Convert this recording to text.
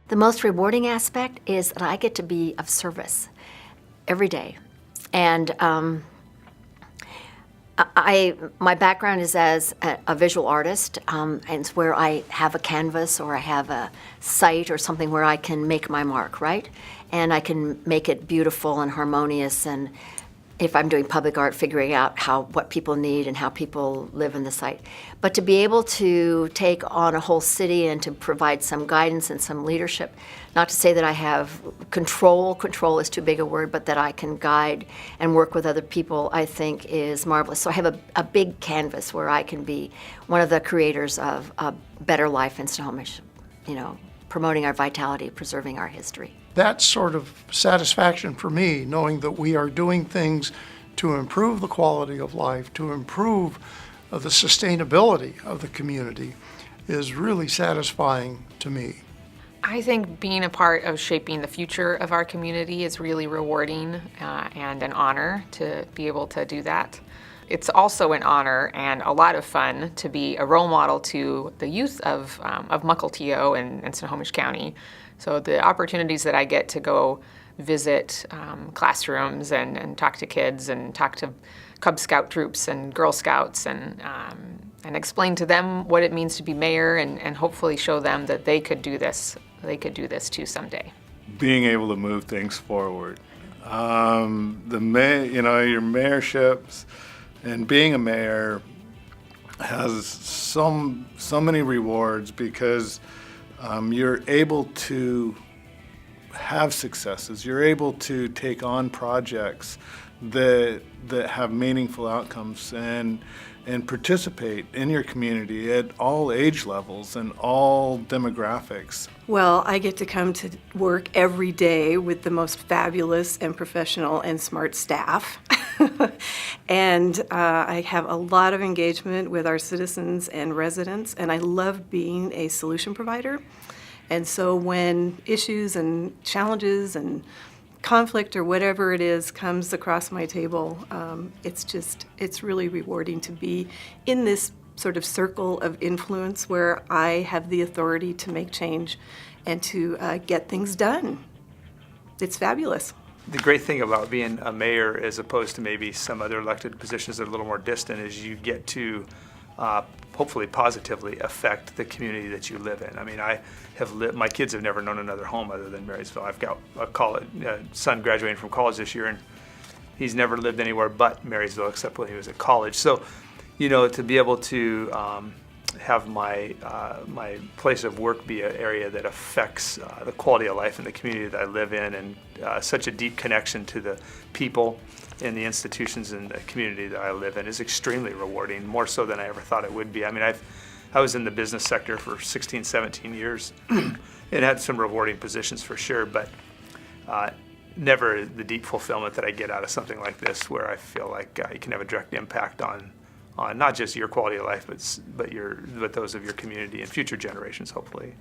The most rewarding aspect is that I get to be of service every day. And my background is as a visual artist, and it's where I have a canvas or I have a site or something where I can make my mark, right? And I can make it beautiful and harmonious, and if I'm doing public art, figuring out what people need and how people live in the site. But to be able to take on a whole city and to provide some guidance and some leadership, not to say that I have control is too big a word, but that I can guide and work with other people, I think is marvelous. So I have a big canvas where I can be one of the creators of a better life in Snohomish, promoting our vitality, preserving our history. That's sort of satisfaction for me, knowing that we are doing things to improve the quality of life, to improve the sustainability of the community, is really satisfying to me. I think being a part of shaping the future of our community is really rewarding and an honor to be able to do that. It's also an honor and a lot of fun to be a role model to the youth of Mukilteo and Snohomish County. So the opportunities that I get to go visit classrooms and talk to kids and talk to Cub Scout troops and Girl Scouts and explain to them what it means to be mayor and hopefully show them that they could do this. They could do this too someday. Being able to move things forward. Your mayorships and being a mayor has so many rewards because you're able to have successes. You're able to take on projects that have meaningful outcomes and participate in your community at all age levels and all demographics. Well, I get to come to work every day with the most fabulous and professional and smart staff. And I have a lot of engagement with our citizens and residents, and I love being a solution provider. And so when issues and challenges and conflict or whatever it is comes across my table, it's really rewarding to be in this sort of circle of influence where I have the authority to make change and to get things done. It's fabulous. The great thing about being a mayor, as opposed to maybe some other elected positions that are a little more distant, is you get to hopefully positively affect the community that you live in. I mean, my kids have never known another home other than Marysville. I've got a son graduating from college this year, and he's never lived anywhere but Marysville except when he was at college. So, to be able to have my place of work be an area that affects the quality of life in the community that I live in, and such a deep connection to the people and the institutions and the community that I live in is extremely rewarding, more so than I ever thought it would be. I mean, I was in the business sector for 16, 17 years and had some rewarding positions for sure, but never the deep fulfillment that I get out of something like this, where I feel like you can have a direct impact on not just your quality of life, but those of your community and future generations, hopefully.